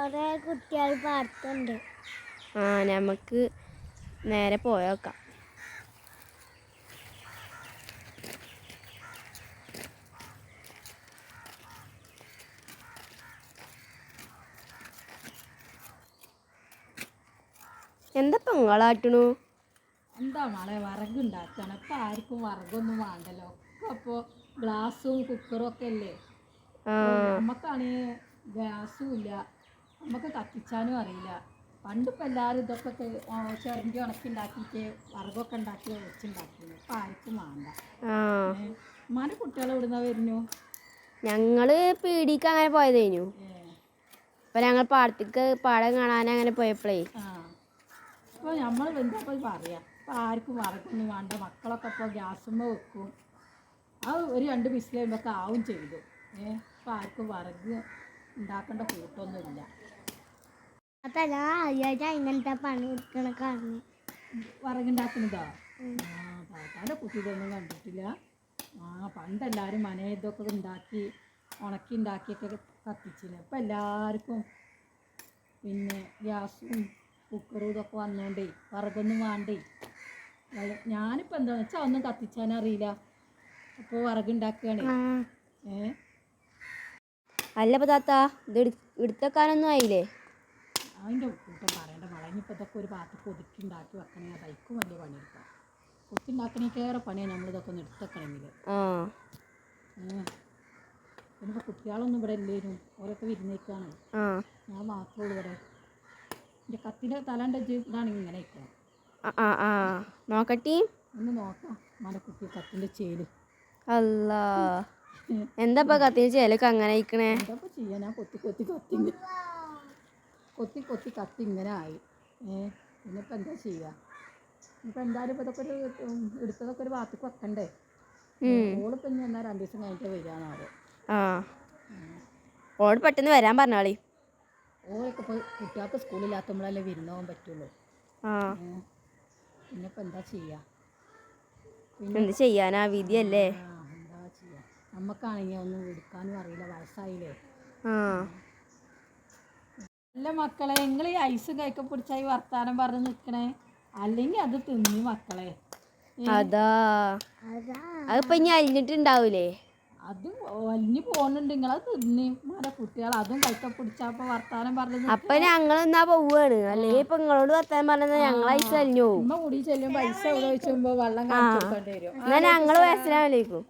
അവിടെ കുട്ടികൾ പാർത്തുണ്ട്. നമുക്ക് നേരെ പോയോക്കാം. എന്താ പെങ്ങളാട്ടണു? എന്താ മോളെ വിറകുണ്ടാക്കണം. ഇപ്പം ആർക്കും വിറകൊന്നും വേണ്ടല്ലോ. ഒക്കെ അപ്പോൾ ഗ്ലാസും കുക്കറും ഒക്കെ അല്ലേ. നമുക്കാണെങ്കിൽ ഗ്യാസും ഇല്ല, നമുക്ക് കത്തിച്ചാനും അറിയില്ല. പണ്ടിപ്പോൾ എല്ലാവരും ഇതൊക്കെ ചെറിയ ഉണക്കി ഉണ്ടാക്കിയിട്ട് വിറകൊക്കെ ഉണ്ടാക്കി വെച്ചുണ്ടാക്കിയിരുന്നു. ഇപ്പം ആർക്കും വേണ്ട. ഉമ്മാൻ്റെ കുട്ടികൾ എവിടുന്നാ വരുന്നു? ഞങ്ങള് പീടിക്ക് അങ്ങനെ പോയതേനു. അപ്പൊ ഞങ്ങൾ പാടം കാണാൻ അങ്ങനെ പോയപ്പോഴേ അപ്പോൾ നമ്മൾ എന്താ പറയാ, ഇപ്പം ആർക്കും വിറകൊന്നും വേണ്ട. മക്കളൊക്കെ ഇപ്പോൾ ഗ്യാസുമ്മ വെക്കും. അത് ഒരു 2 വിസിൽ കഴിയുമ്പോൾ ആവും ചെയ്തു. ഇപ്പം ആർക്കും വിറക് ഉണ്ടാക്കേണ്ട കൂട്ടൊന്നുമില്ല. അതല്ല ഇങ്ങനത്തെ പണി എടുക്കണ കാരണം വിറകുണ്ടാക്കുന്നതോ? താത്താൻ്റെ കുട്ടിയിലൊന്നും കണ്ടിട്ടില്ല. പണ്ടെല്ലാവരും ഇതൊക്കെ ഉണ്ടാക്കി ഉണക്കി ഉണ്ടാക്കിയൊക്കെ കത്തിച്ചില്ല. ഇപ്പം എല്ലാവർക്കും പിന്നെ ഗ്യാസും കുക്കറും ഇതൊക്കെ വന്നോണ്ടേ വിറകൊന്നും വേണ്ടേ. ഞാനിപ്പോൾ എന്താണെന്ന് വെച്ചാൽ ഒന്നും കത്തിച്ചാനറിയില്ല. അപ്പോൾ വിറകുണ്ടാക്കുകയാണ്. അല്ല ഇപ്പൊ താത്ത ഇത് എടുത്തേക്കാനൊന്നും ആയില്ലേ? അതിൻ്റെ കൂട്ടം പറയേണ്ട മോളെ. ഇനിയിപ്പോൾ ഇതൊക്കെ ഒരു ഭാഗത്ത് ഒതുക്കി ഉണ്ടാക്കി വെക്കണമെങ്കിൽ അതായിരിക്കും വലിയ പണിയെടുക്കാം. കൊത്തി ഉണ്ടാക്കണേക്കേറെ പണിയാണ് നമ്മളിതൊക്കെ ഒന്ന് എടുത്തേക്കണമെങ്കിൽ. പിന്നിപ്പോൾ കുട്ടികളൊന്നും ഇവിടെ ഇല്ലേനും, ഓരൊക്കെ വിരുന്നേക്കാണ്. ഞാൻ മാത്രമേ ഉള്ളൂ ഇവിടെ. എൻ്റെ കത്തിൻ്റെ തലൻ്റെ ഇതാണെങ്കിൽ ഇങ്ങനെ ഇരിക്കണം. നോക്കട്ടെ, ഒന്ന് നോക്കാം. കുട്ടി കത്തിൻ്റെ ചേല്. അല്ലാ, എന്താ കത്തിന് ചേലൊക്കെ അങ്ങനെ ഇരിക്കണേ? എന്താ ചെയ്യാൻ? ഞാൻ കൊത്തി കത്തി ഇങ്ങനെ ആയി. പിന്നിപ്പോൾ എന്താ ചെയ്യുക? ഇനിയിപ്പോൾ എന്തായാലും ഇപ്പോൾ ഇതൊക്കെ എടുത്തതൊക്കെ ഒരു ഭാഗത്തേക്ക് വെക്കണ്ടേ. ഓളിപ്പോൾ ഇനി എന്നാൽ 2 ദിവസം കഴിഞ്ഞിട്ട് വരികയെന്നാവും. ഓട് പെട്ടെന്ന് വരാൻ പറഞ്ഞാളി. ഓരൊക്കെ ഇപ്പോൾ കുട്ടികൾക്ക് സ്കൂളില്ലാത്തപ്പോഴല്ലേ വിരുന്ന് പോകാൻ പറ്റുള്ളൂ. പിന്നിപ്പോൾ എന്താ ചെയ്യുക? എന്ത് ചെയ്യാനാ, വിധിയല്ലേ. എന്താ ചെയ്യുക? നമുക്കാണെങ്കിൽ ഒന്നും എടുക്കാനും അറിയില്ല, വയസ്സായില്ലേ. അല്ല മക്കളെ, നിങ്ങൾ ഈ ഐസും കൈക്കെ പിടിച്ചായി വർത്താനം പറഞ്ഞ് നിൽക്കണേ, അല്ലെങ്കിൽ അത് തിന്നി മക്കളെ. അതിപ്പോ ഇനി അലിഞ്ഞിട്ടുണ്ടാവൂലേ? അത് വലിഞ്ഞു പോകുന്നുണ്ട്. നിങ്ങളത് തിന്നി കുട്ടികൾ അതും കൈക്കെ പിടിച്ചപ്പോ വർത്താനം പറഞ്ഞത്. അപ്പൊ ഞങ്ങൾ എന്നാ പോവാണ്, അല്ലെങ്കിൽ ഇപ്പൊ നിങ്ങളോട് വർത്താനം പറഞ്ഞത് ഞങ്ങൾ ഐസ് അലിഞ്ഞു പോകും. ഉമ്മ മുടി ചെല്ലുമ്പോ പൈസ എവിടെ വെച്ചുമ്പോ വെള്ളം കാണിച്ചു കൊടുക്കേണ്ടി വരും. എന്നാ ഞങ്ങള് വയസ്സിലാലേക്കും.